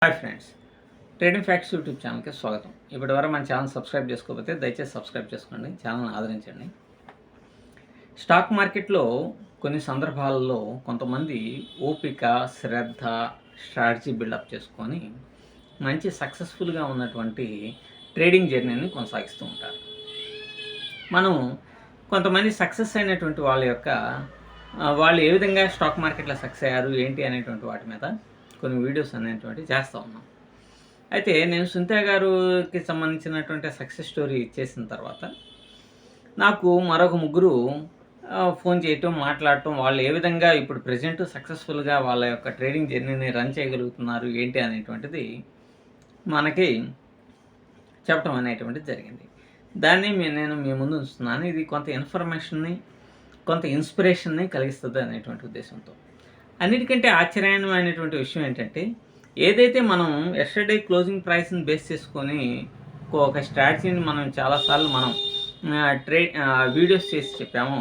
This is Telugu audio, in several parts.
Hi friends, trading facts YouTube ఛానల్కి స్వాగతం. ఇప్పటివరకు మన ఛానల్ సబ్స్క్రైబ్ చేసుకోకపోతే దయచేసి సబ్స్క్రైబ్ చేసుకోండి, ఛానల్ని ఆదరించండి. స్టాక్ మార్కెట్లో కొన్ని సందర్భాలలో కొంతమంది ఓపిక, శ్రద్ధ, స్ట్రాటజీ బిల్డప్ చేసుకొని మంచి సక్సెస్ఫుల్గా ఉన్నటువంటి ట్రేడింగ్ జర్నీని కొనసాగిస్తూ ఉంటారు. మనం కొంతమంది సక్సెస్ అయినటువంటి వాళ్ళు ఏ విధంగా స్టాక్ మార్కెట్లో సక్సెస్ అయ్యారు ఏంటి అనేటువంటి వాటి మీద కొన్ని వీడియోస్ అనేటువంటివి చేస్తూ ఉన్నాం. అయితే నేను సునీత గారికి సంబంధించినటువంటి సక్సెస్ స్టోరీ చేసిన తర్వాత నాకు మరొక ముగ్గురు ఫోన్ చేయటం, మాట్లాడటం, వాళ్ళు ఏ విధంగా ఇప్పుడు ప్రజెంట్ సక్సెస్ఫుల్గా వాళ్ళ యొక్క ట్రేడింగ్ జర్నీని రన్ చేయగలుగుతున్నారు ఏంటి అనేటువంటిది మనకి చెప్పడం అనేటువంటిది జరిగింది. దాన్ని నేను మీ ముందు ఉంచుతున్నాను. ఇది కొంత ఇన్ఫర్మేషన్ని, కొంత ఇన్స్పిరేషన్ని కలిగిస్తుంది అనేటువంటి ఉద్దేశంతో. అన్నిటికంటే ఆశ్చర్యమైనటువంటి విషయం ఏంటంటే, ఏదైతే మనం ఎస్టర్డే క్లోజింగ్ ప్రైస్ని బేస్ చేసుకొని ఒక స్ట్రాటజీని మనం చాలాసార్లు వీడియోస్ చేసి చెప్పామో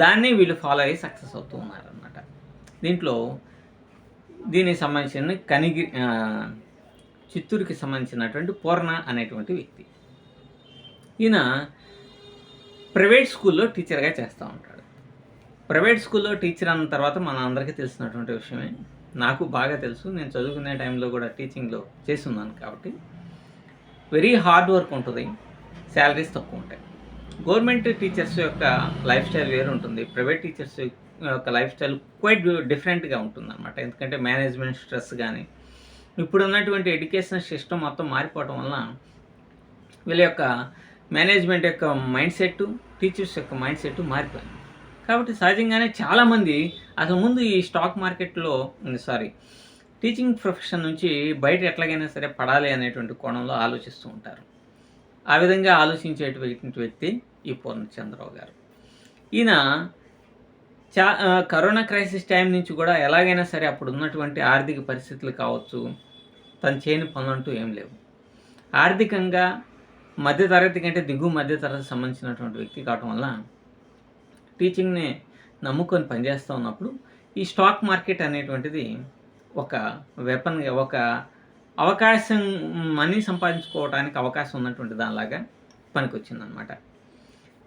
దాన్ని వీళ్ళు ఫాలో అయ్యి సక్సెస్ అవుతూ ఉన్నారనమాట. దీనికి సంబంధించిన చిత్తూరుకి సంబంధించినటువంటి పూర్ణ అనేటువంటి వ్యక్తి. ఈయన ప్రైవేట్ స్కూల్లో టీచర్గా చేస్తూ ఉంటాడు. ప్రైవేట్ స్కూల్లో టీచర్ అన్న తర్వాత మన అందరికీ తెలిసినటువంటి విషయమే. నాకు బాగా తెలుసు, నేను చదువుకునే టైంలో కూడా టీచింగ్లో చేస్తున్నాను. కాబట్టి వెరీ హార్డ్ వర్క్ ఉంటుంది, శాలరీస్ తక్కువ ఉంటాయి. గవర్నమెంట్ టీచర్స్ యొక్క లైఫ్ స్టైల్ వేరు ఉంటుంది, ప్రైవేట్ టీచర్స్ యొక్క లైఫ్ స్టైల్ క్వైట్ డిఫరెంట్గా ఉంటుంది అనమాట. ఎందుకంటే మేనేజ్మెంట్ స్ట్రెస్ కానీ, ఇప్పుడు ఉన్నటువంటి ఎడ్యుకేషన్ సిస్టమ్ మొత్తం మారిపోవడం వలన వీళ్ళ యొక్క మేనేజ్మెంట్ యొక్క మైండ్ సెట్, టీచర్స్ యొక్క మైండ్ సెట్ మారిపోయింది. కాబట్టి సహజంగానే చాలామంది అసలు ముందు ఈ స్టాక్ మార్కెట్లో టీచింగ్ ప్రొఫెషన్ నుంచి బయట ఎట్లాగైనా సరే పడాలి అనేటువంటి కోణంలో ఆలోచిస్తూ ఉంటారు. ఆ విధంగా ఆలోచించేటువంటి వ్యక్తి ఈ పూర్ణచంద్రరావు గారు. ఈయన కరోనా క్రైసిస్ టైం నుంచి కూడా ఎలాగైనా సరే అప్పుడు ఉన్నటువంటి ఆర్థిక పరిస్థితులు కావచ్చు, తను చేయని పనులంటూ ఏం లేవు. ఆర్థికంగా మధ్యతరగతి కంటే దిగువ మధ్యతరగతి సంబంధించినటువంటి వ్యక్తి కావటం వల్ల టీచింగ్ని నమ్ముకొని పనిచేస్తూ ఉన్నప్పుడు ఈ స్టాక్ మార్కెట్ అనేటువంటిది ఒక వెపన్గా, ఒక అవకాశం, మనీ సంపాదించుకోవడానికి అవకాశం ఉన్నటువంటి దానిలాగా పనికొచ్చిందనమాట.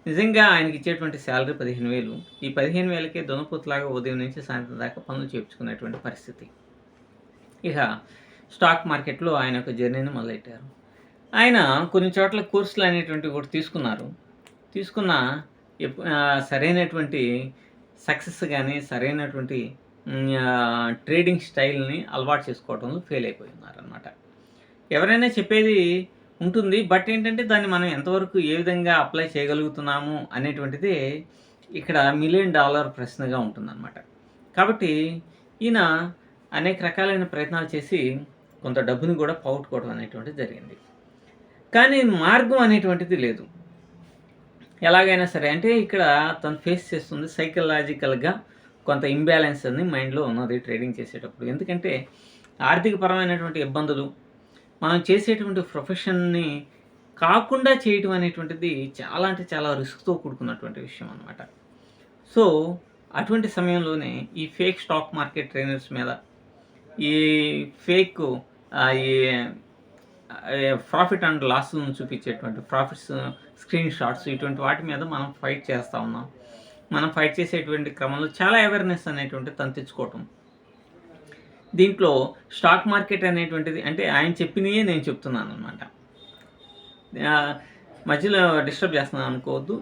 నిజంగా ఆయనకి ఇచ్చేటువంటి శాలరీ 15,000. ఈ 15,000కే దొనపోతులాగా ఉదయం నుంచి సాయంత్రం దాకా పనులు చేయించుకునేటువంటి పరిస్థితి. ఇక స్టాక్ మార్కెట్లో ఆయన యొక్క జర్నీని మొదలెట్టారు. ఆయన కొన్ని చోట్ల కోర్సులు అనేటువంటివి కూడా తీసుకున్న సరైనటువంటి సక్సెస్ కానీ, సరైనటువంటి ట్రేడింగ్ స్టైల్ని అలవాటు చేసుకోవడంలో ఫెయిల్ అయిపోయి ఉన్నారనమాట. ఎవరైనా చెప్పేది ఉంటుంది, బట్ ఏంటంటే దాన్ని మనం ఎంతవరకు ఏ విధంగా అప్లై చేయగలుగుతున్నాము అనేటువంటిది ఇక్కడ $1 మిలియన్ ప్రశ్నగా ఉంటుందన్నమాట. కాబట్టి ఈయన అనేక రకాలైన ప్రయత్నాలు చేసి కొంత డబ్బుని కూడా పోగొట్టుకోవడం అనేటువంటిది జరిగింది. కానీ మార్గం అనేటువంటిది లేదు. ఎలాగైనా సరే అంటే ఇక్కడ తను ఫేస్ చేస్తుంది సైకలాజికల్గా కొంత ఇంబ్యాలెన్స్ అని మైండ్లో ఉన్నది ట్రేడింగ్ చేసేటప్పుడు. ఎందుకంటే ఆర్థికపరమైనటువంటి ఇబ్బందులు, మనం చేసేటువంటి ప్రొఫెషన్ని కాకుండా చేయటం అనేటువంటిది చాలా అంటే చాలా రిస్క్తో కూడుకున్నటువంటి విషయం అన్నమాట. సో అటువంటి సమయంలోనే ఈ ఫేక్ స్టాక్ మార్కెట్ ట్రైనర్స్ మీద, ఈ ఫేక్ ఈ ప్రాఫిట్ అండ్ లాస్లను చూపించేటువంటి ప్రాఫిట్స్ స్క్రీన్ షాట్స్, ఇటువంటి వాటి మీద మనం ఫైట్ చేస్తూ ఉన్నాం. మనం ఫైట్ చేసేటువంటి క్రమంలో చాలా అవేర్నెస్ అనేటువంటి తను తెచ్చుకోవటం. దీంట్లో స్టాక్ మార్కెట్ అనేటువంటిది అంటే ఆయన చెప్పినయే నేను చెప్తున్నాను అనమాట. మధ్యలో డిస్టర్బ్ చేస్తున్నాను అనుకోవద్దు.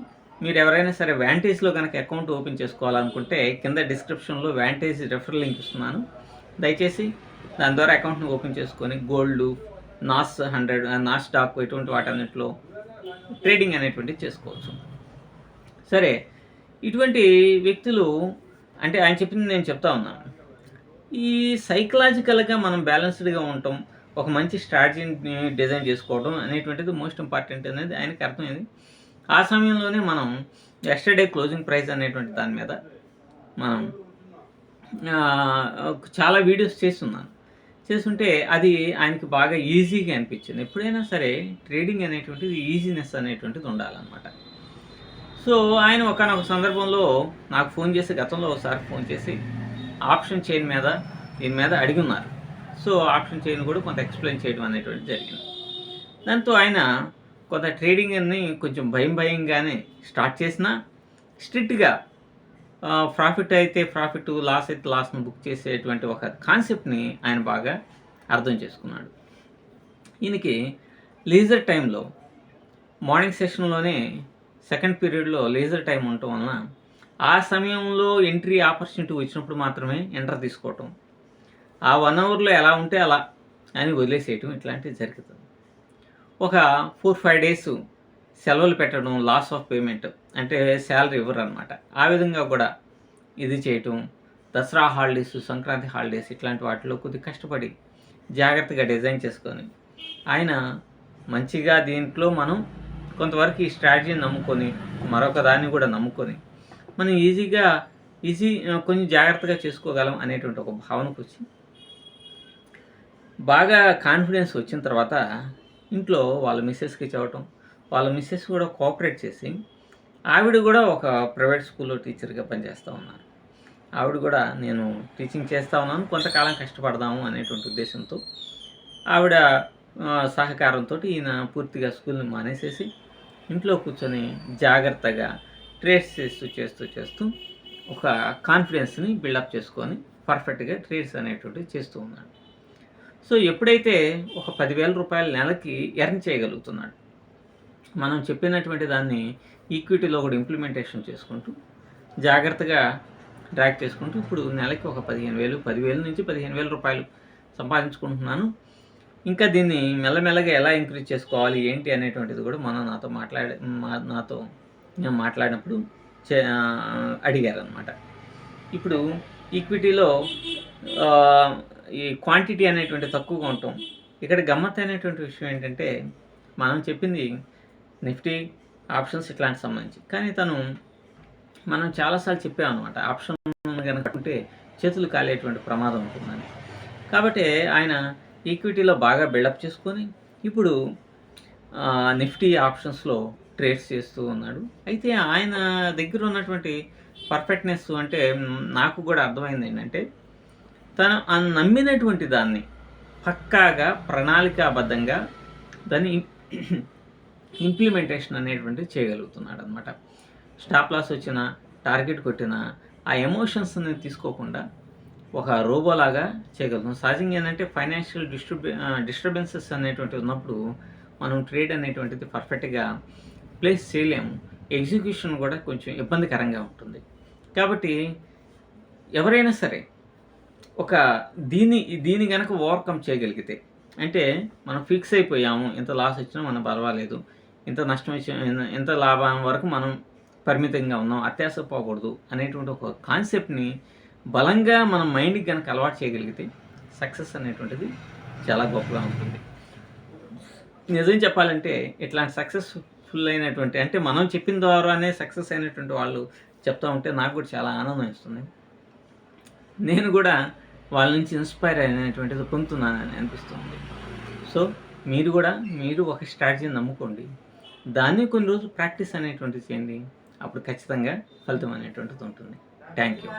మీరు ఎవరైనా సరే వ్యాంటేజ్లో కనుక అకౌంట్ ఓపెన్ చేసుకోవాలనుకుంటే కింద డిస్క్రిప్షన్లో వ్యాంటేజ్ రెఫరల్ లింక్ ఇస్తున్నాను. దయచేసి దాని ద్వారా అకౌంట్ని ఓపెన్ చేసుకొని గోల్డ్, నాస్ 100, నాస్డాక్ ఇటువంటి వాటన్నిటిలో ట్రేడింగ్ అనేటువంటిది చేసుకోవచ్చు. సరే, ఇటువంటి వ్యక్తులు అంటే ఆయన చెప్పింది నేను చెప్తా ఉన్నాను. ఈ సైకలాజికల్గా మనం బ్యాలెన్స్డ్గా ఉండటం, ఒక మంచి స్ట్రాటజీని డిజైన్ చేసుకోవడం అనేటువంటిది మోస్ట్ ఇంపార్టెంట్ అనేది ఆయనకి అర్థమైంది. ఆ సమయంలోనే మనం ఎస్టర్డే క్లోజింగ్ ప్రైస్ అనేటువంటి దాని మీద మనం చాలా వీడియోస్ చేస్తుంటే అది ఆయనకి బాగా ఈజీగా అనిపించింది. ఎప్పుడైనా సరే ట్రేడింగ్ అనేటువంటిది ఈజీనెస్ అనేటువంటిది ఉండాలన్నమాట. సో ఆయన ఒకానొక సందర్భంలో నాకు ఫోన్ చేసి, గతంలో ఒకసారి ఫోన్ చేసి ఆప్షన్ చైన్ మీద దీని మీద అడిగి ఉన్నారు. సో ఆప్షన్ చైన్ కూడా కొంత ఎక్స్ప్లెయిన్ చేయడం అనేటువంటి జరిగింది. దాంతో ఆయన కొంత ట్రేడింగ్ని కొంచెం భయంగానే స్టార్ట్ చేసినా స్ట్రిక్ట్గా ప్రాఫిట్ అయితే ప్రాఫిట్, లాస్ అయితే లాస్ను బుక్ చేసేటువంటి ఒక కాన్సెప్ట్ని ఆయన బాగా అర్థం చేసుకున్నాడు. ఈయనకి లీజర్ టైంలో మార్నింగ్ సెషన్లోనే సెకండ్ పీరియడ్లో లీజర్ టైం ఉండటం వలన ఆ సమయంలో ఎంట్రీ ఆపర్చునిటీ వచ్చినప్పుడు మాత్రమే ఎంటర్ తీసుకోవటం, ఆ 1 అవర్లో ఎలా ఉంటే అలా అని వదిలేసేయటం ఇట్లాంటివి జరుగుతుంది. ఒక 4-5 డేస్ సెలవులు పెట్టడం, లాస్ ఆఫ్ పేమెంట్ అంటే శాలరీ ఇవ్వరు అనమాట. ఆ విధంగా కూడా ఇది చేయటం, దసరా హాలిడేస్, సంక్రాంతి హాలిడేస్ ఇట్లాంటి వాటిలో కొద్దిగా కష్టపడి జాగ్రత్తగా డిజైన్ చేసుకొని ఆయన మంచిగా దీంట్లో మనం కొంతవరకు ఈ స్ట్రాటజీని నమ్ముకొని మరొక దాన్ని కూడా నమ్ముకొని మనం కొంచెం జాగ్రత్తగా చేసుకోగలం అనేటువంటి ఒక భావనకు వచ్చి బాగా కాన్ఫిడెన్స్ వచ్చిన తర్వాత ఇంట్లో వాళ్ళ మిస్సెస్కి చెప్పటం, వాళ్ళ మిస్సెస్ కూడా కోఆపరేట్ చేసి ఆవిడ కూడా ఒక ప్రైవేట్ స్కూల్లో టీచర్గా పనిచేస్తూ ఉన్నారు. ఆవిడ కూడా నేను టీచింగ్ చేస్తూ ఉన్నాను, కొంతకాలం కష్టపడదాము అనేటువంటి ఉద్దేశంతో ఆవిడ సహకారంతో ఈయన పూర్తిగా స్కూల్ని మానేసేసి ఇంట్లో కూర్చొని జాగ్రత్తగా ట్రేడ్స్ చేస్తూ ఒక కాన్ఫిడెన్స్ని బిల్డప్ చేసుకొని పర్ఫెక్ట్గా ట్రేడ్స్ అనేటువంటివి చేస్తూ ఉన్నాడు. సో ఎప్పుడైతే ఒక 10,000 రూపాయలు నెలకి ఎర్న్ చేయగలుగుతున్నాడు, మనం చెప్పినటువంటి దాన్ని ఈక్విటీలో కూడా ఇంప్లిమెంటేషన్ చేసుకుంటూ జాగ్రత్తగా డ్రాక్ చేసుకుంటూ ఇప్పుడు నెలకి ఒక 15,000, 10,000 నుంచి 15,000 రూపాయలు సంపాదించుకుంటున్నాను. ఇంకా దీన్ని మెల్లమెల్లగా ఎలా ఇంక్రీజ్ చేసుకోవాలి ఏంటి అనేటువంటిది కూడా మనం నేను మాట్లాడినప్పుడు అడిగారనమాట. ఇప్పుడు ఈక్విటీలో ఈ క్వాంటిటీ అనేటువంటి తక్కువగా ఉంటాం. ఇక్కడ గమ్మత్ అనేటువంటి విషయం ఏంటంటే మనం చెప్పింది నిఫ్టీ, ఆప్షన్స్ ఇట్లాంటి సంబంధించి, కానీ మనం చాలాసార్లు చెప్పామన్నమాట ఆప్షన్ కనుక ఉంటే చేతులు కాలేటువంటి ప్రమాదం ఉంటుందని. కాబట్టి ఆయన ఈక్విటీలో బాగా బిల్డప్ చేసుకొని ఇప్పుడు నిఫ్టీ ఆప్షన్స్లో ట్రేడ్స్ చేస్తూ ఉన్నాడు. అయితే ఆయన దగ్గర ఉన్నటువంటి పర్ఫెక్ట్నెస్ అంటే నాకు కూడా అర్థమైంది ఏంటంటే తను నమ్మినటువంటి దాన్ని పక్కాగా ప్రణాళికాబద్ధంగా దాన్ని ఇంప్లిమెంటేషన్ అనేటువంటిది చేయగలుగుతున్నాడు అనమాట. స్టాప్ లాస్ వచ్చినా, టార్గెట్ కొట్టినా ఆ ఎమోషన్స్ని తీసుకోకుండా ఒక రోబోలాగా చేయగలుగుతాం. సహజంగా ఏంటంటే ఫైనాన్షియల్ డిస్టర్బెన్సెస్ అనేటువంటివి ఉన్నప్పుడు మనం ట్రేడ్ అనేటువంటిది పర్ఫెక్ట్గా ప్లేస్ చేయలేము, ఎగ్జిక్యూషన్ కూడా కొంచెం ఇబ్బందికరంగా ఉంటుంది. కాబట్టి ఎవరైనా సరే ఒక దీన్ని కనుక ఓవర్కమ్ చేయగలిగితే, అంటే మనం ఫిక్స్ అయిపోయాము, ఎంత లాస్ వచ్చినా మనం పర్వాలేదు, ఇంత నష్టం వచ్చిన ఎంత లాభం వరకు మనం పరిమితంగా ఉన్నాం, అత్యాస పోకూడదు అనేటువంటి ఒక కాన్సెప్ట్ని బలంగా మన మైండ్కి కనుక అలవాటు చేయగలిగితే సక్సెస్ అనేటువంటిది చాలా గొప్పగా ఉంటుంది. నిజం చెప్పాలంటే ఇట్లాంటి సక్సెస్ఫుల్ అయినటువంటి, అంటే మనం చెప్పిన ద్వారానే సక్సెస్ అయినటువంటి వాళ్ళు చెప్తూ ఉంటే నాకు కూడా చాలా ఆనందం ఇస్తుంది. నేను కూడా వాళ్ళ నుంచి ఇన్స్పైర్ అయినటువంటిది పొందుతున్నానని అనిపిస్తుంది. సో మీరు ఒక స్ట్రాటజీని నమ్ముకోండి, దాన్ని కొన్ని రోజులు ప్రాక్టీస్ అనేటువంటిది చేయండి, అప్పుడు ఖచ్చితంగా ఫలితం అనేటువంటిది ఉంటుంది. Thank you.